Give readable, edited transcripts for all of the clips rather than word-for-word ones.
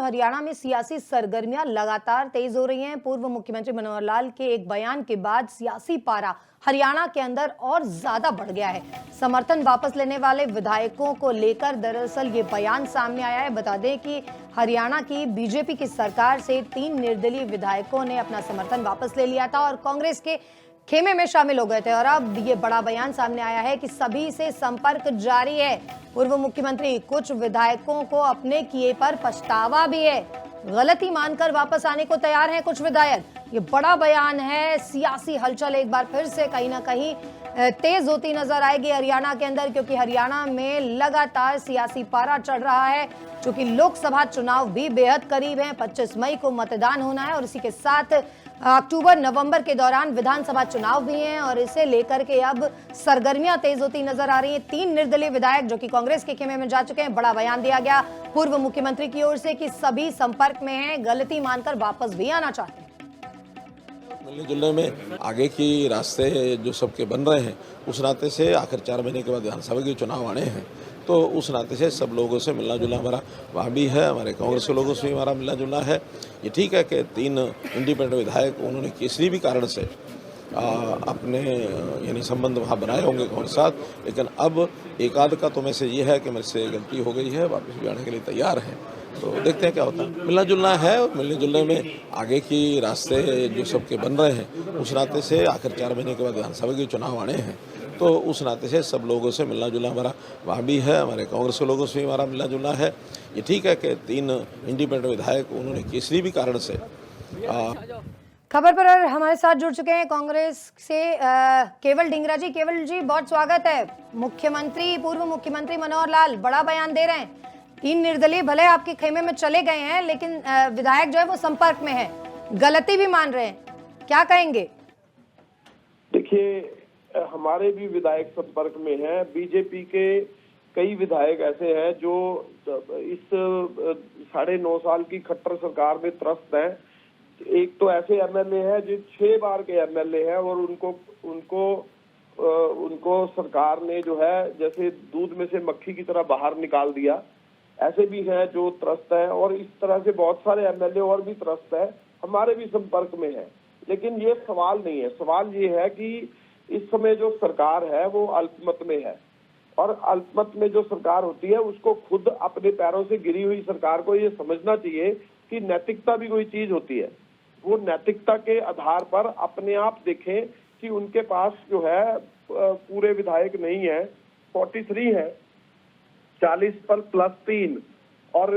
हरियाणा में सियासी सरगर्मियां लगातार तेज हो रही हैं। पूर्व मुख्यमंत्री मनोहर लाल के एक बयान के बाद सियासी पारा हरियाणा के अंदर और ज्यादा बढ़ गया है। समर्थन वापस लेने वाले विधायकों को लेकर दरअसल ये बयान सामने आया है। बता दें कि हरियाणा की बीजेपी की सरकार से 3 निर्दलीय विधायकों ने अपना समर्थन वापस ले लिया था और कांग्रेस के खेमे में शामिल हो गए थे और अब ये बड़ा बयान सामने आया है कि सभी से संपर्क जारी है। पूर्व मुख्यमंत्री कुछ विधायकों को अपने किए पर पछतावा भी है, गलती मानकर वापस आने को तैयार हैं कुछ विधायक। ये बड़ा बयान है। सियासी हलचल एक बार फिर से कहीं ना कहीं तेज होती नजर आएगी हरियाणा के अंदर, क्योंकि हरियाणा में लगातार सियासी पारा चढ़ रहा है। चूंकि लोकसभा चुनाव भी बेहद करीब है, 25 मई को मतदान होना है और इसी के साथ अक्टूबर नवंबर के दौरान विधानसभा चुनाव भी हैं और इसे लेकर के अब सरगर्मियां तेज होती नजर आ रही हैं। 3 निर्दलीय विधायक जो कि कांग्रेस के खेमे में जा चुके हैं, बड़ा बयान दिया गया पूर्व मुख्यमंत्री की ओर से कि सभी संपर्क में हैं, गलती मानकर वापस भी आना चाहते हैं। मिलने जुलने में आगे की रास्ते जो सबके बन रहे हैं, उस नाते से आखिर 4 महीने के बाद विधानसभा के चुनाव आने हैं, तो उस नाते से सब लोगों से मिलना जुलना हमारा वहाँ भी है। हमारे कांग्रेस के लोगों से भी हमारा मिलना जुलना है। ये ठीक है कि 3 इंडिपेंडेंट विधायक उन्होंने किसी भी कारण से अपने यानी संबंध वहाँ बनाए होंगे कांग्रेस के साथ, लेकिन अब एक आध का तो मैसेज ये है कि मेरे से गलती हो गई है, वापस भी आने के लिए तैयार है। तो देखते हैं क्या होता है। मिलना जुलना है और मिलने जुलने में आगे की रास्ते जो सबके बन रहे हैं, उस नाते से आखिर 4 महीने के बाद विधानसभा के चुनाव आने हैं, तो उस नाते से सब लोगों से मिलना जुलना हमारा वहाँ भी है। हमारे कांग्रेस के लोगों से भी हमारा मिलना जुलना है। ये ठीक है कि 3 इंडिपेंडेंट विधायक उन्होंने किसी भी कारण से खबर पर हमारे साथ जुड़ चुके हैं कांग्रेस से केवल ढींगरा जी। केवल जी, बहुत स्वागत है। मुख्यमंत्री पूर्व मुख्यमंत्री मनोहर लाल बड़ा बयान दे रहे हैं। 3 निर्दलीय भले आपके खेमे में चले गए हैं, लेकिन विधायक जो है वो संपर्क में है, गलती भी मान रहे हैं, क्या कहेंगे? देखिए, हमारे भी विधायक संपर्क में हैं। बीजेपी के कई विधायक ऐसे हैं जो इस 9.5 साल की खट्टर सरकार में त्रस्त हैं। एक तो ऐसे एमएलए हैं जो 6 बार के एमएलए हैं और उनको सरकार ने जो है जैसे दूध में से मक्खी की तरह बाहर निकाल दिया। ऐसे भी हैं जो त्रस्त हैं और इस तरह से बहुत सारे एमएलए और भी त्रस्त हैं, हमारे भी संपर्क में है। लेकिन ये सवाल नहीं है। सवाल ये है कि इस समय जो सरकार है वो अल्पमत में है और अल्पमत में जो सरकार होती है उसको खुद अपने पैरों से गिरी हुई सरकार को ये समझना चाहिए कि नैतिकता भी कोई चीज होती है। वो नैतिकता के आधार पर अपने आप देखें कि उनके पास जो है पूरे विधायक नहीं है, 43 है, 40 पर +3 और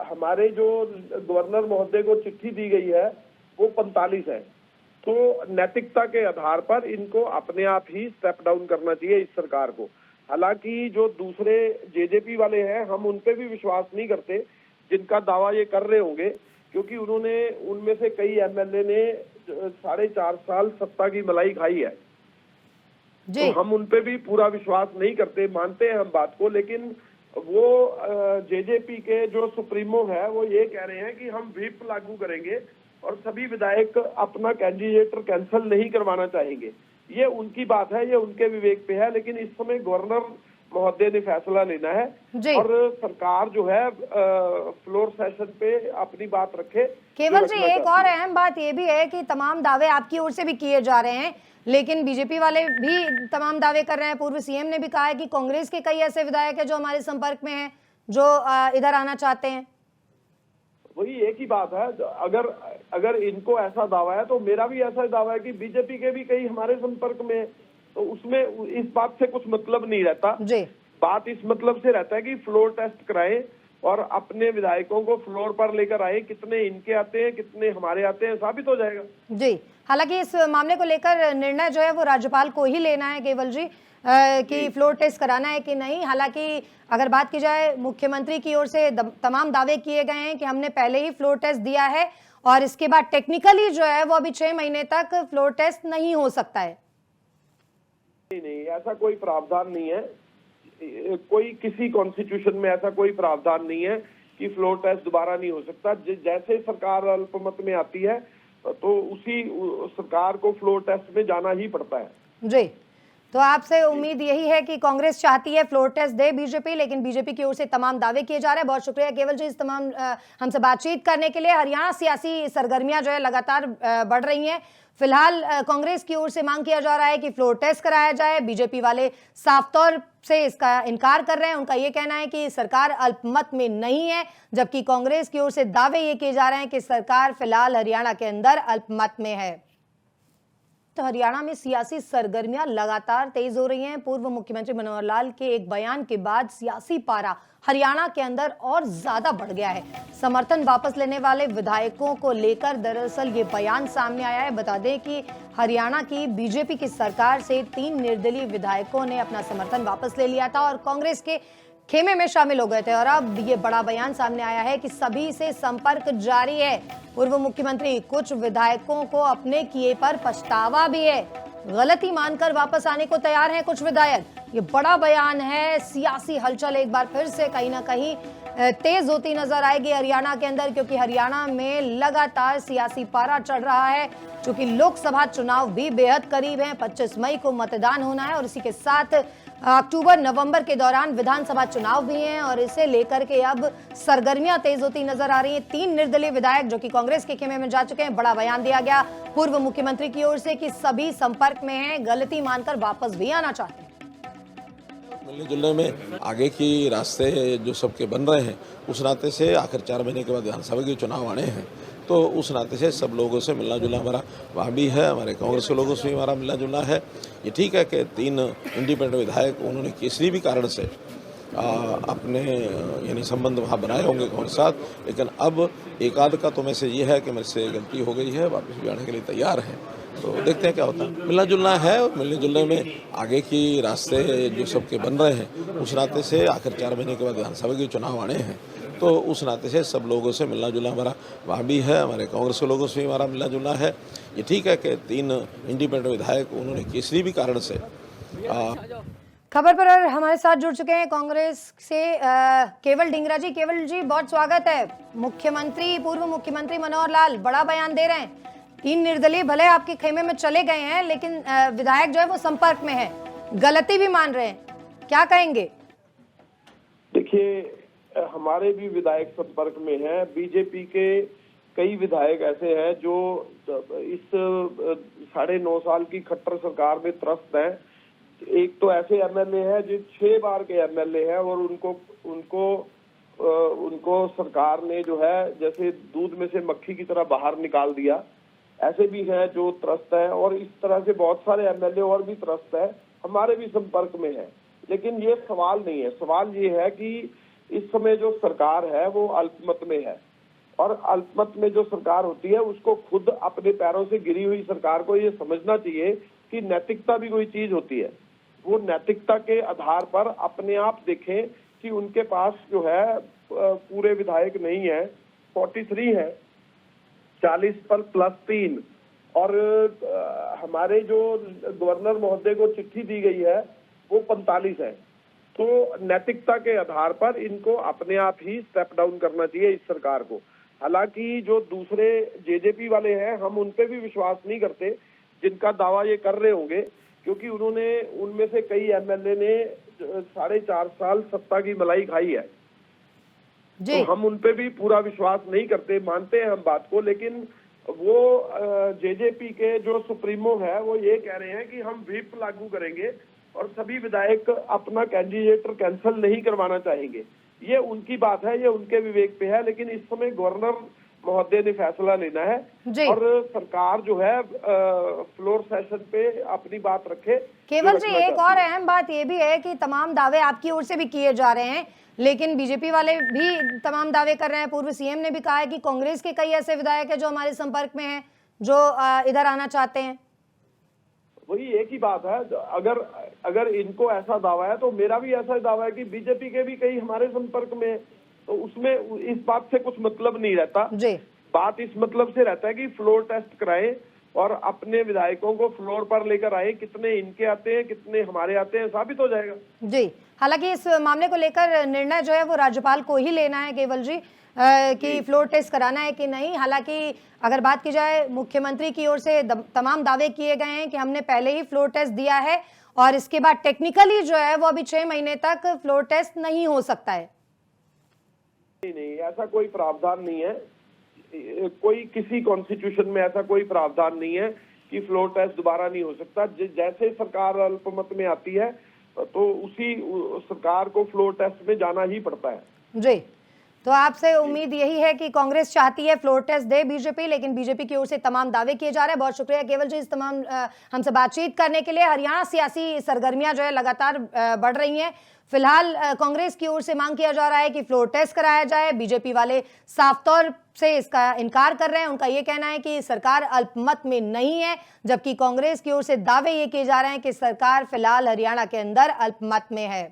हमारे जो गवर्नर महोदय को चिट्ठी दी गई है वो 45 है। तो नैतिकता के आधार पर इनको अपने आप ही स्टेप डाउन करना चाहिए इस सरकार को। हालांकि जो दूसरे जेजेपी वाले हैं, हम उन पे भी विश्वास नहीं करते जिनका दावा ये कर रहे होंगे, क्योंकि उनमें से कई एमएलए ने 4.5 साल सत्ता की मलाई खाई है। तो हम उन पे भी पूरा विश्वास नहीं करते, मानते हैं हम बात को। लेकिन वो जेजेपी के जो सुप्रीमो है वो ये कह रहे हैं कि हम व्हिप लागू करेंगे और सभी विधायक अपना कैंडिडेट कैंसिल नहीं करवाना चाहेंगे। ये उनकी बात है, ये उनके विवेक पे है। लेकिन इस समय गवर्नर महोदय ने फैसला लेना है और सरकार जो है फ्लोर सेशन पे अपनी बात रखे। केवल जी, एक और अहम बात ये भी है कि तमाम दावे आपकी ओर से भी किए जा रहे हैं, लेकिन बीजेपी वाले भी तमाम दावे कर रहे हैं। पूर्व सीएम ने भी कहा है कि कांग्रेस के कई ऐसे विधायक हैं जो हमारे संपर्क में हैं, जो इधर आना चाहते हैं। वही एक ही बात है। अगर इनको ऐसा दावा है तो मेरा भी ऐसा दावा है कि बीजेपी के भी कई हमारे संपर्क में है। तो उसमें इस बात से कुछ मतलब नहीं रहता जी। बात इस मतलब से रहता है कि फ्लोर टेस्ट कराएं और अपने विधायकों को फ्लोर पर लेकर आए। कितने इनके आते हैं, कितने हमारे आते हैं, साबित हो जाएगा जी। हालांकि इस मामले को लेकर निर्णय जो है वो राज्यपाल को ही लेना है केवल जी, कि फ्लोर टेस्ट कराना है कि नहीं। हालांकि अगर बात की जाए, मुख्यमंत्री की ओर से तमाम दावे किए गए हैं कि हमने पहले ही फ्लोर टेस्ट दिया है और इसके बाद टेक्निकली जो है वो अभी 6 महीने तक फ्लोर टेस्ट नहीं हो सकता है। नहीं, ऐसा कोई प्रावधान नहीं है। कोई किसी कॉन्स्टिट्यूशन में ऐसा कोई प्रावधान नहीं है कि फ्लोर टेस्ट दोबारा नहीं हो सकता। जैसे सरकार अल्पमत में आती है तो उसी सरकार को फ्लोर टेस्ट में जाना ही पड़ता है जी। तो आपसे उम्मीद यही है कि कांग्रेस चाहती है फ्लोर टेस्ट दे बीजेपी, लेकिन बीजेपी की ओर से तमाम दावे किए जा रहे हैं। बहुत शुक्रिया केवल जी इस तमाम हमसे बातचीत करने के लिए। हरियाणा सियासी सरगर्मियां जो है लगातार बढ़ रही हैं। फिलहाल कांग्रेस की ओर से मांग किया जा रहा है कि फ्लोर टेस्ट कराया जाए। बीजेपी वाले साफ तौर से इसका इनकार कर रहे हैं। उनका यह कहना है कि सरकार अल्पमत में नहीं है, जबकि कांग्रेस की ओर से दावे ये किए जा रहे हैं कि सरकार फिलहाल हरियाणा के अंदर अल्पमत में है। तो हरियाणा में सियासी सरगर्मियां लगातार तेज हो रही हैं। पूर्व मुख्यमंत्री मनोहर लाल के एक बयान के बाद सियासी पारा हरियाणा के अंदर और ज्यादा बढ़ गया है। समर्थन वापस लेने वाले विधायकों को लेकर दरअसल ये बयान सामने आया है। बता दें कि हरियाणा की बीजेपी की सरकार से 3 निर्दलीय विधायकों ने अपना समर्थन वापस ले लिया था और कांग्रेस के खेमे में शामिल हो गए थे। और अब ये बड़ा बयान सामने आया है कि सभी से संपर्क जारी है। पूर्व मुख्यमंत्री कुछ विधायकों को अपने किए पर पछतावा भी है। गलती मानकर वापस आने को तैयार हैं कुछ विधायक। ये बड़ा बयान है। सियासी हलचल एक बार फिर से कहीं ना कहीं तेज होती नजर आएगी हरियाणा के अंदर, क्योंकि हरियाणा में लगातार सियासी पारा चढ़ रहा है। चूंकि लोकसभा चुनाव भी बेहद करीब है, 25 मई को मतदान होना है और इसी के साथ अक्टूबर नवंबर के दौरान विधानसभा चुनाव भी हैं और इसे लेकर के अब सरगर्मियां तेज होती नजर आ रही हैं। 3 निर्दलीय विधायक जो कि कांग्रेस के खेमे में जा चुके हैं, बड़ा बयान दिया गया पूर्व मुख्यमंत्री की ओर से कि सभी संपर्क में हैं, गलती मानकर वापस भी आना चाहते हैं। मिलने जुलने में आगे की रास्ते जो सबके बन रहे हैं, उस नाते से आखिर 4 महीने के बाद विधानसभा के चुनाव आने हैं, तो उस नाते से सब लोगों से मिलना जुलना हमारा वहाँ भी है। हमारे कांग्रेस के लोगों से भी हमारा मिलना जुलना है। ये ठीक है कि 3 इंडिपेंडेंट विधायक उन्होंने किसी भी कारण से अपने यानी संबंध वहाँ बनाए होंगे कांग्रेस के साथ, लेकिन अब एक आध का तो मैसेज ये है कि मेरे से गलती हो गई है, वापस भी आने के लिए तैयार है। तो देखते हैं क्या होता है। मिलना जुलना है और मिलने जुलने में आगे की रास्ते जो सबके बन रहे हैं, उस नाते से आखिर 4 महीने के बाद विधानसभा के चुनाव आने हैं, तो उस नाते से सब लोगों से मिलना जुलना हमारा वहाँ भी है। हमारे कांग्रेस के लोगों से भी हमारा मिलना जुलना है। ये ठीक है कि 3 इंडिपेंडेंट विधायक उन्होंने किसी भी कारण से खबर पर और हमारे साथ जुड़ चुके हैं कांग्रेस से केवल ढींगरा जी। केवल जी बहुत स्वागत है। मुख्यमंत्री पूर्व मुख्यमंत्री मनोहर लाल बड़ा बयान दे रहे हैं। 3 निर्दलीय भले आपके खेमे में चले गए हैं, लेकिन विधायक जो है वो संपर्क में है, गलती भी मान रहे हैं, क्या कहेंगे? देखिए, हमारे भी विधायक संपर्क में हैं। बीजेपी के कई विधायक ऐसे हैं जो इस 9.5 साल की खट्टर सरकार में त्रस्त हैं। एक तो ऐसे एमएलए हैं जो 6 बार के एमएलए हैं और उनको सरकार ने जो है जैसे दूध में से मक्खी की तरह बाहर निकाल दिया। ऐसे भी हैं जो त्रस्त है और इस तरह से बहुत सारे एमएलए और भी त्रस्त है, हमारे भी संपर्क में है। लेकिन ये सवाल नहीं है। सवाल ये है कि इस समय जो सरकार है वो अल्पमत में है और अल्पमत में जो सरकार होती है उसको खुद अपने पैरों से गिरी हुई सरकार को ये समझना चाहिए कि नैतिकता भी कोई चीज होती है। वो नैतिकता के आधार पर अपने आप देखें कि उनके पास जो है पूरे विधायक नहीं है, 43 है, 40 पर +3 और हमारे जो गवर्नर महोदय को चिट्ठी दी गई है वो 45 है। तो नैतिकता के आधार पर इनको अपने आप ही स्टेप डाउन करना चाहिए इस सरकार को। हालांकि जो दूसरे जेजेपी वाले हैं, हम उन पे भी विश्वास नहीं करते जिनका दावा ये कर रहे होंगे, क्योंकि उन्होंने उनमें से कई एमएलए ने 4.5 साल सत्ता की मलाई खाई है। तो हम उन पे भी पूरा विश्वास नहीं करते, मानते हैं हम बात को। लेकिन वो जेजेपी के जो सुप्रीमो है वो ये कह रहे हैं कि हम व्हिप लागू करेंगे और सभी विधायक अपना कैंडिडेट कैंसिल नहीं करवाना चाहेंगे। ये उनकी बात है, ये उनके विवेक पे है, लेकिन इस समय गवर्नर महोदय ने फैसला लेना है और सरकार जो है फ्लोर सेशन पे अपनी बात रखे। केवल जी एक और अहम बात ये भी है कि तमाम दावे आपकी ओर से भी किए जा रहे हैं, लेकिन बीजेपी वाले भी तमाम दावे कर रहे हैं। पूर्व सीएम ने भी कहा है कि कांग्रेस के कई ऐसे विधायक हैं जो हमारे संपर्क में हैं, जो इधर आना चाहते हैं। वही एक ही बात है। अगर इनको ऐसा दावा है तो मेरा भी ऐसा दावा है कि बीजेपी के भी कई हमारे संपर्क में है, तो उसमें इस बात से कुछ मतलब नहीं रहता जी। बात इस मतलब से रहता है कि फ्लोर टेस्ट कराएं और अपने विधायकों को फ्लोर पर लेकर आए। कितने इनके आते हैं, कितने हमारे आते हैं, साबित हो जाएगा जी। हालांकि इस मामले को लेकर निर्णय जो है वो राज्यपाल को ही लेना है केवल जी, कि फ्लोर टेस्ट कराना है कि नहीं। हालांकि अगर बात की जाए, मुख्यमंत्री की ओर से तमाम दावे किए गए हैं कि हमने पहले ही फ्लोर टेस्ट दिया है और इसके बाद टेक्निकली जो है वो अभी 6 महीने तक फ्लोर टेस्ट नहीं हो सकता है। नहीं, ऐसा कोई प्रावधान नहीं है। कोई किसी कॉन्स्टिट्यूशन में ऐसा कोई प्रावधान नहीं है कि फ्लोर टेस्ट दोबारा नहीं हो सकता। जैसे सरकार अल्पमत में आती है तो उसी सरकार को फ्लोर टेस्ट में जाना ही पड़ता है। जी, तो आपसे उम्मीद यही है कि कांग्रेस चाहती है फ्लोर टेस्ट दे बीजेपी, लेकिन बीजेपी की ओर से तमाम दावे किए जा रहे हैं। बहुत शुक्रिया केवल जी इस तमाम हमसे बातचीत करने के लिए। हरियाणा सियासी सरगर्मियां जो है लगातार बढ़ रही हैं। फिलहाल कांग्रेस की ओर से मांग किया जा रहा है कि फ्लोर टेस्ट कराया जाए। बीजेपी वाले साफ तौर से इसका इनकार कर रहे हैं। उनका ये कहना है कि सरकार अल्पमत में नहीं है, जबकि कांग्रेस की ओर से दावे ये किए जा रहे हैं कि सरकार फिलहाल हरियाणा के अंदर अल्पमत में है।